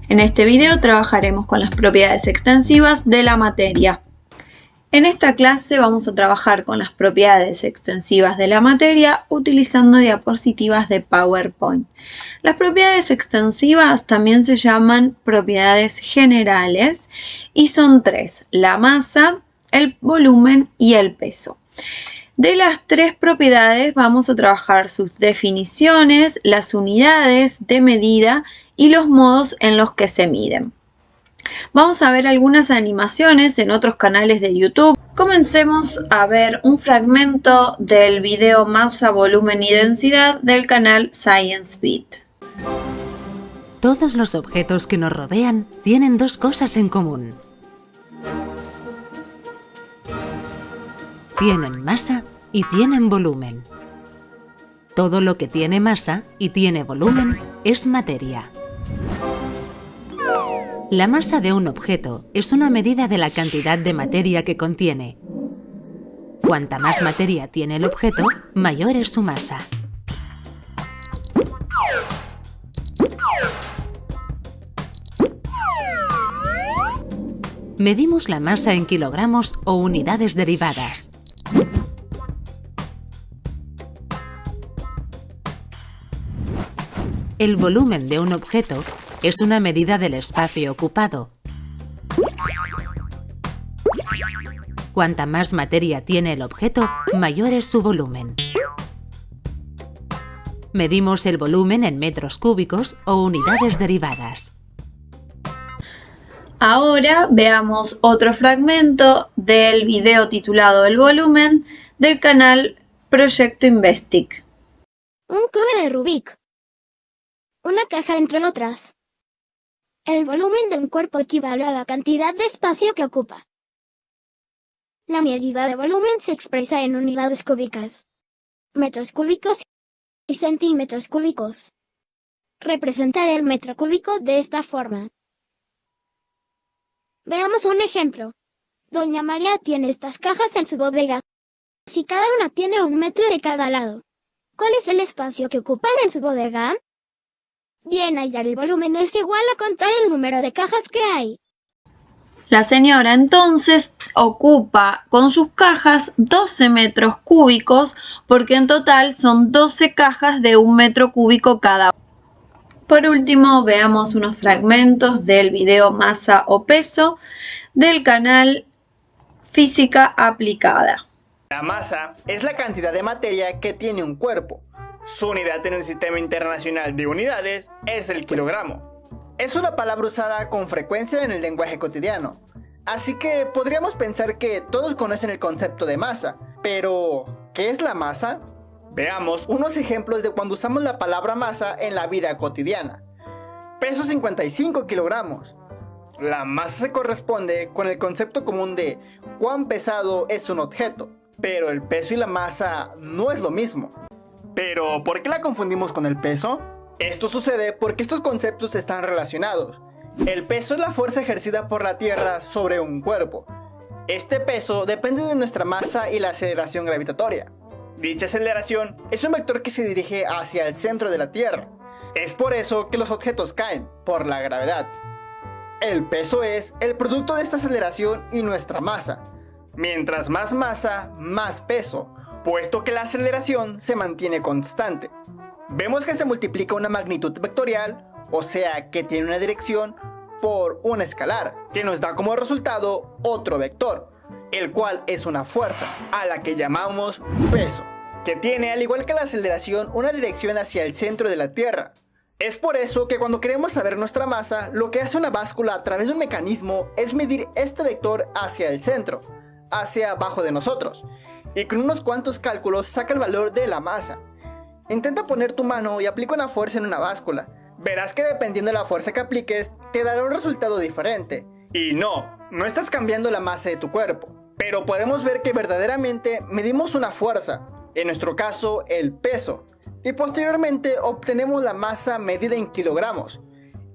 En este video trabajaremos con las propiedades extensivas de la materia. En esta clase vamos a trabajar con las propiedades extensivas de la materia utilizando diapositivas de PowerPoint. Las propiedades extensivas también se llaman propiedades generales y son tres: la masa, el volumen y el peso. De las tres propiedades vamos a trabajar sus definiciones, las unidades de medida y los modos en los que se miden. Vamos a ver algunas animaciones en otros canales de YouTube. Comencemos a ver un fragmento del video Masa, Volumen y Densidad del canal Science Beat. Todos los objetos que nos rodean tienen dos cosas en común. Tienen masa y tienen volumen. Todo lo que tiene masa y tiene volumen es materia. La masa de un objeto es una medida de la cantidad de materia que contiene. Cuanta más materia tiene el objeto, mayor es su masa. Medimos la masa en kilogramos o unidades derivadas. El volumen de un objeto es una medida del espacio ocupado. Cuanta más materia tiene el objeto, mayor es su volumen. Medimos el volumen en metros cúbicos o unidades derivadas. Ahora veamos otro fragmento del video titulado El volumen del canal Proyecto Investic. Un cubo de Rubik. Una caja entre otras. El volumen de un cuerpo equivale a la cantidad de espacio que ocupa. La medida de volumen se expresa en unidades cúbicas, metros cúbicos y centímetros cúbicos. Representaré el metro cúbico de esta forma. Veamos un ejemplo. Doña María tiene estas cajas en su bodega. Si cada una tiene 1 metro de cada lado, ¿cuál es el espacio que ocupan en su bodega? Bien, hallar el volumen es igual a contar el número de cajas que hay. La señora entonces ocupa con sus cajas 12 metros cúbicos porque en total son 12 cajas de 1 metro cúbico cada una. Por último, veamos unos fragmentos del video Masa o Peso del canal Física Aplicada. La masa es la cantidad de materia que tiene un cuerpo. Su unidad en el Sistema Internacional de Unidades es el kilogramo. Es una palabra usada con frecuencia en el lenguaje cotidiano, así que podríamos pensar que todos conocen el concepto de masa. Pero, ¿qué es la masa? Veamos unos ejemplos de cuando usamos la palabra masa en la vida cotidiana. Peso 55 kilogramos. La masa se corresponde con el concepto común de cuán pesado es un objeto, pero el peso y la masa no es lo mismo. Pero, ¿por qué la confundimos con el peso? Esto sucede porque estos conceptos están relacionados. El peso es la fuerza ejercida por la Tierra sobre un cuerpo. Este peso depende de nuestra masa y la aceleración gravitatoria. Dicha aceleración es un vector que se dirige hacia el centro de la Tierra. Es por eso que los objetos caen, por la gravedad. El peso es el producto de esta aceleración y nuestra masa. Mientras más masa, más peso, puesto que la aceleración se mantiene constante. Vemos que se multiplica una magnitud vectorial, o sea que tiene una dirección, por una escalar, que nos da como resultado otro vector, el cual es una fuerza, a la que llamamos peso, que tiene, al igual que la aceleración, una dirección hacia el centro de la Tierra. Es por eso que cuando queremos saber nuestra masa, lo que hace una báscula a través de un mecanismo es medir este vector hacia el centro, hacia abajo de nosotros, y con unos cuantos cálculos saca el valor de la masa. Intenta poner tu mano y aplica una fuerza en una báscula. Verás que dependiendo de la fuerza que apliques, te dará un resultado diferente. Y no estás cambiando la masa de tu cuerpo. Pero podemos ver que verdaderamente medimos una fuerza, en nuestro caso el peso, y posteriormente obtenemos la masa medida en kilogramos.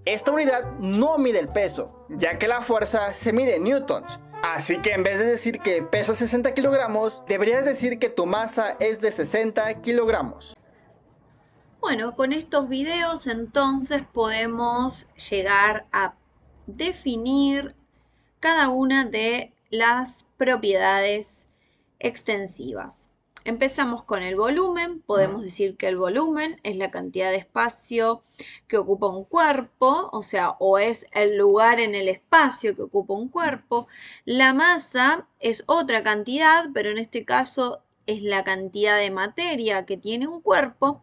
Esta unidad no mide el peso, ya que la fuerza se mide en newtons. Así que en vez de decir que pesa 60 kilogramos, deberías decir que tu masa es de 60 kilogramos. Bueno, con estos videos entonces podemos llegar a definir cada una de las propiedades extensivas. Empezamos con el volumen. Podemos decir que el volumen es la cantidad de espacio que ocupa un cuerpo, o sea, o es el lugar en el espacio que ocupa un cuerpo. La masa es otra cantidad, pero en este caso es la cantidad de materia que tiene un cuerpo.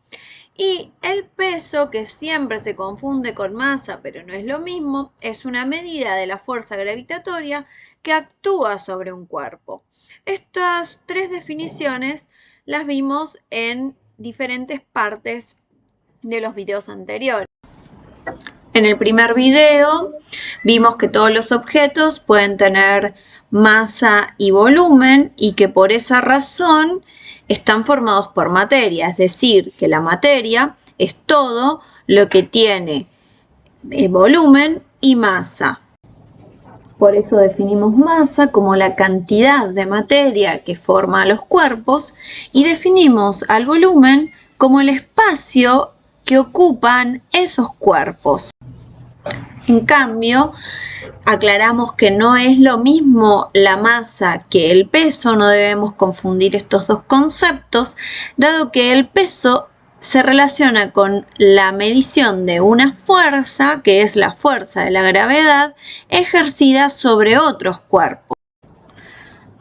Y el peso, que siempre se confunde con masa, pero no es lo mismo, es una medida de la fuerza gravitatoria que actúa sobre un cuerpo. Estas tres definiciones las vimos en diferentes partes de los videos anteriores. En el primer video vimos que todos los objetos pueden tener masa y volumen y que por esa razón están formados por materia, es decir, que la materia es todo lo que tiene volumen y masa. Por eso definimos masa como la cantidad de materia que forma los cuerpos y definimos al volumen como el espacio que ocupan esos cuerpos. En cambio, aclaramos que no es lo mismo la masa que el peso, no debemos confundir estos dos conceptos, dado que el peso se relaciona con la medición de una fuerza, que es la fuerza de la gravedad, ejercida sobre otros cuerpos.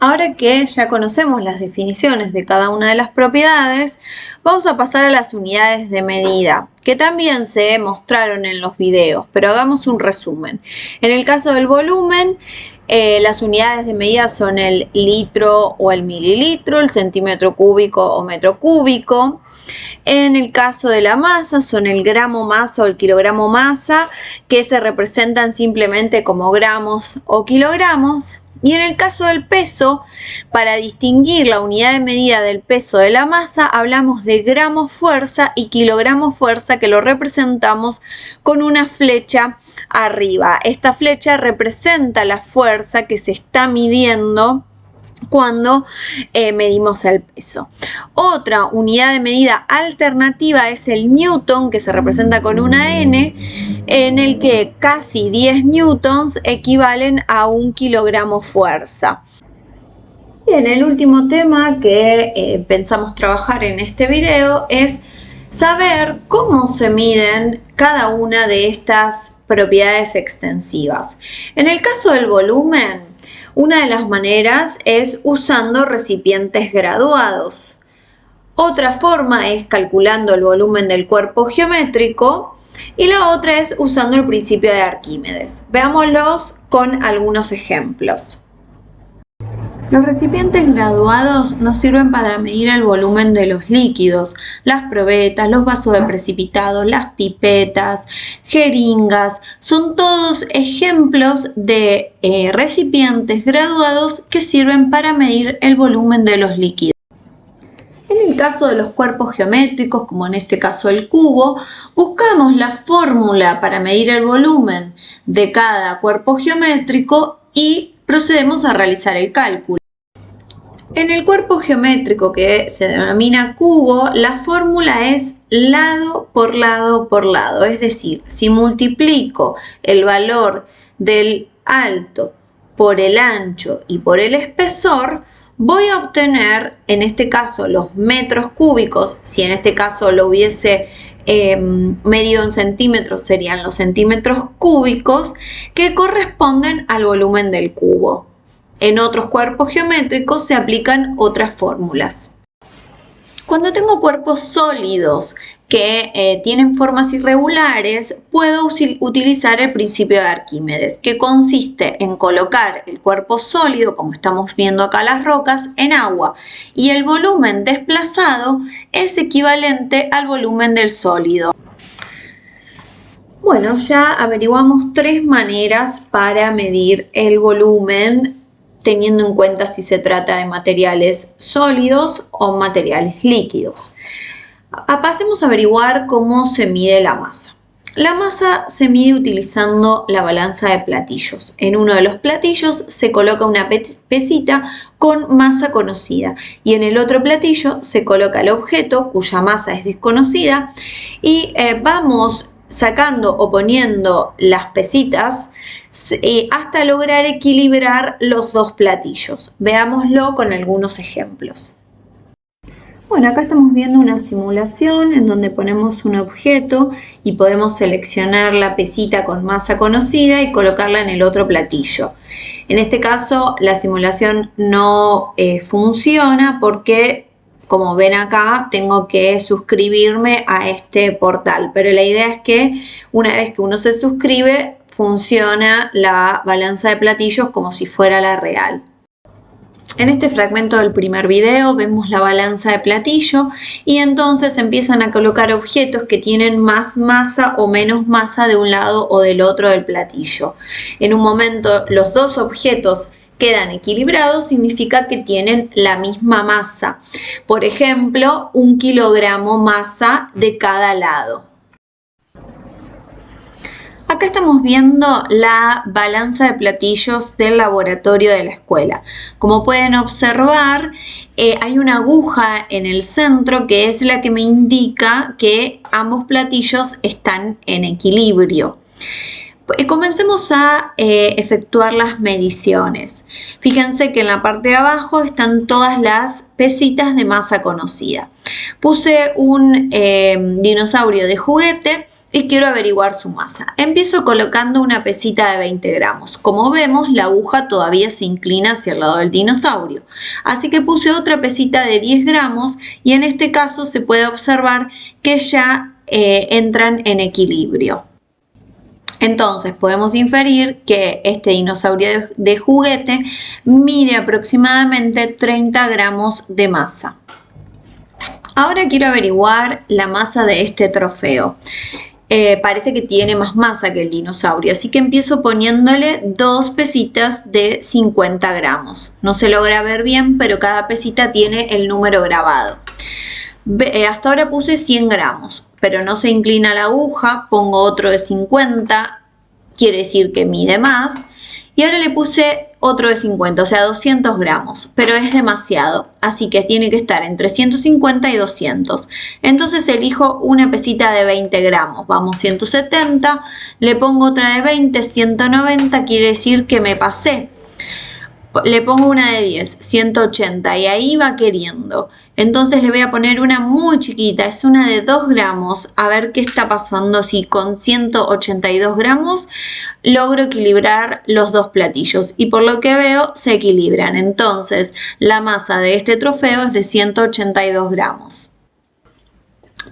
Ahora que ya conocemos las definiciones de cada una de las propiedades, vamos a pasar a las unidades de medida, que también se mostraron en los videos, pero hagamos un resumen. En el caso del volumen, las unidades de medida son el litro o el mililitro, el centímetro cúbico o metro cúbico. En el caso de la masa son el gramo masa o el kilogramo masa, que se representan simplemente como gramos o kilogramos. Y en el caso del peso, para distinguir la unidad de medida del peso de la masa, hablamos de gramos fuerza y kilogramos fuerza, que lo representamos con una flecha arriba. Esta flecha representa la fuerza que se está midiendo cuando medimos el peso. Otra unidad de medida alternativa es el newton, que se representa con una N, en el que casi 10 newtons equivalen a 1 kilogramo fuerza. Bien, el último tema que pensamos trabajar en este video es saber cómo se miden cada una de estas propiedades extensivas. En el caso del volumen, una de las maneras es usando recipientes graduados. Otra forma es calculando el volumen del cuerpo geométrico y la otra es usando el principio de Arquímedes. Veámoslos con algunos ejemplos. Los recipientes graduados nos sirven para medir el volumen de los líquidos, las probetas, los vasos de precipitado, las pipetas, jeringas, son todos ejemplos de recipientes graduados que sirven para medir el volumen de los líquidos. En el caso de los cuerpos geométricos, como en este caso el cubo, buscamos la fórmula para medir el volumen de cada cuerpo geométrico y procedemos a realizar el cálculo. En el cuerpo geométrico, que se denomina cubo, la fórmula es lado por lado por lado, es decir, si multiplico el valor del alto por el ancho y por el espesor, voy a obtener, en este caso, los metros cúbicos. Si en este caso lo hubiese medido en centímetros, serían los centímetros cúbicos, que corresponden al volumen del cubo. En otros cuerpos geométricos se aplican otras fórmulas. Cuando tengo cuerpos sólidos que tienen formas irregulares, puedo utilizar el principio de Arquímedes, que consiste en colocar el cuerpo sólido, como estamos viendo acá las rocas, en agua, y el volumen desplazado es equivalente al volumen del sólido. Bueno, ya averiguamos tres maneras para medir el volumen, teniendo en cuenta si se trata de materiales sólidos o materiales líquidos. Pasemos a averiguar cómo se mide la masa. La masa se mide utilizando la balanza de platillos. En uno de los platillos se coloca una pesita con masa conocida y en el otro platillo se coloca el objeto cuya masa es desconocida y vamos sacando o poniendo las pesitas hasta lograr equilibrar los dos platillos. Veámoslo con algunos ejemplos. Bueno, acá estamos viendo una simulación en donde ponemos un objeto y podemos seleccionar la pesita con masa conocida y colocarla en el otro platillo. En este caso la simulación no funciona porque, como ven acá, tengo que suscribirme a este portal, pero la idea es que una vez que uno se suscribe funciona la balanza de platillos como si fuera la real. En este fragmento del primer video vemos la balanza de platillo y entonces empiezan a colocar objetos que tienen más masa o menos masa de un lado o del otro del platillo. En un momento los dos objetos quedan equilibrados, significa que tienen la misma masa. Por ejemplo, 1 kilogramo masa de cada lado. Acá estamos viendo la balanza de platillos del laboratorio de la escuela. Como pueden observar, hay una aguja en el centro que es la que me indica que ambos platillos están en equilibrio. Comencemos a efectuar las mediciones. Fíjense que en la parte de abajo están todas las pesitas de masa conocida. Puse un dinosaurio de juguete y quiero averiguar su masa. Empiezo colocando una pesita de 20 gramos. Como vemos, la aguja todavía se inclina hacia el lado del dinosaurio. Así que puse otra pesita de 10 gramos y en este caso se puede observar que ya entran en equilibrio. Entonces podemos inferir que este dinosaurio de juguete mide aproximadamente 30 gramos de masa. Ahora quiero averiguar la masa de este trofeo. Parece que tiene más masa que el dinosaurio, así que empiezo poniéndole 2 pesitas de 50 gramos. No se logra ver bien, pero cada pesita tiene el número grabado. Hasta ahora puse 100 gramos, pero no se inclina la aguja, pongo otro de 50, quiere decir que mide más. Y ahora le puse otro de 50, o sea 200 gramos, pero es demasiado, así que tiene que estar entre 150 y 200. Entonces elijo una pesita de 20 gramos, vamos 170, le pongo otra de 20, 190, quiere decir que me pasé. Le pongo una de 10, 180 y ahí va queriendo. Entonces le voy a poner una muy chiquita, es una de 2 gramos, a ver qué está pasando si con 182 gramos logro equilibrar los dos platillos. Y por lo que veo se equilibran, entonces la masa de este trofeo es de 182 gramos.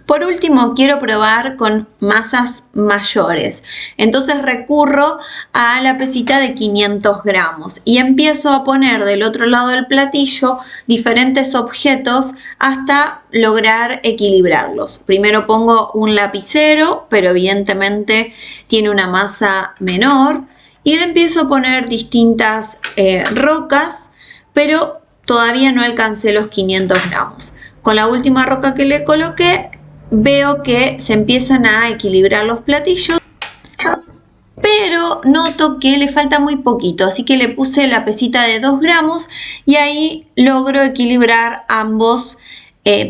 Por último, quiero probar con masas mayores. Entonces recurro a la pesita de 500 gramos y empiezo a poner del otro lado del platillo diferentes objetos hasta lograr equilibrarlos. Primero pongo un lapicero, pero evidentemente tiene una masa menor. Y le empiezo a poner distintas rocas, pero todavía no alcancé los 500 gramos. Con la última roca que le coloqué, veo que se empiezan a equilibrar los platillos, pero noto que le falta muy poquito, así que le puse la pesita de 2 gramos y ahí logro equilibrar ambos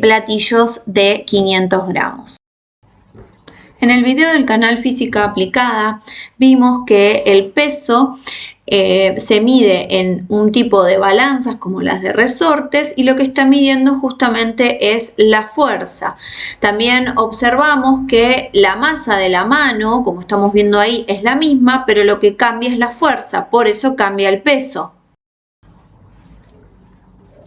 platillos de 500 gramos. En el video del canal Física Aplicada vimos que el peso se mide en un tipo de balanzas como las de resortes y lo que está midiendo justamente es la fuerza. También observamos que la masa de la mano, como estamos viendo ahí, es la misma, pero lo que cambia es la fuerza, por eso cambia el peso.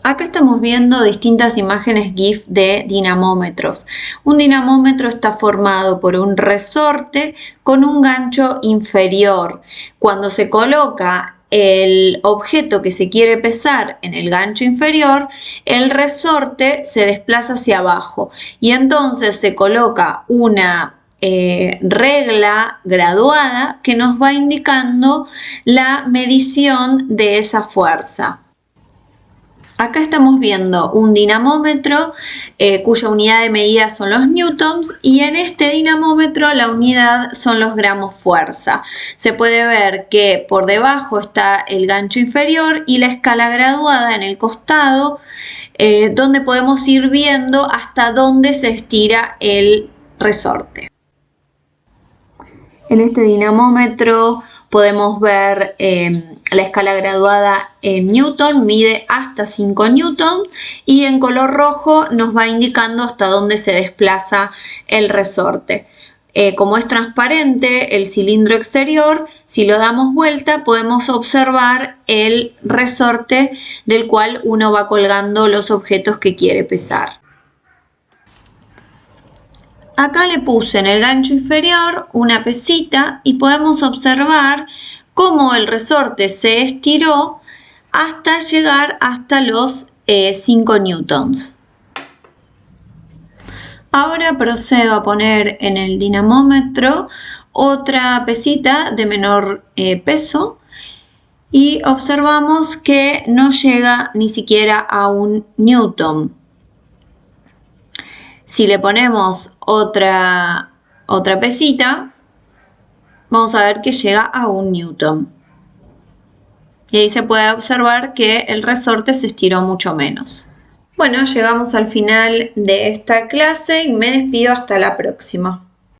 Acá estamos viendo distintas imágenes GIF de dinamómetros. Un dinamómetro está formado por un resorte con un gancho inferior. Cuando se coloca el objeto que se quiere pesar en el gancho inferior, el resorte se desplaza hacia abajo y entonces se coloca una regla graduada que nos va indicando la medición de esa fuerza. Acá estamos viendo un dinamómetro cuya unidad de medida son los newtons, y en este dinamómetro la unidad son los gramos fuerza. Se puede ver que por debajo está el gancho inferior y la escala graduada en el costado, donde podemos ir viendo hasta dónde se estira el resorte. En este dinamómetro podemos ver la escala graduada en newton, mide hasta 5 newton, y en color rojo nos va indicando hasta dónde se desplaza el resorte. Como es transparente el cilindro exterior, si lo damos vuelta podemos observar el resorte del cual uno va colgando los objetos que quiere pesar. Acá le puse en el gancho inferior una pesita y podemos observar cómo el resorte se estiró hasta llegar hasta los 5 newtons. Ahora procedo a poner en el dinamómetro otra pesita de menor peso y observamos que no llega ni siquiera a 1 newton. Si le ponemos otra pesita, vamos a ver que llega a 1 newton. Y ahí se puede observar que el resorte se estiró mucho menos. Bueno, llegamos al final de esta clase y me despido hasta la próxima.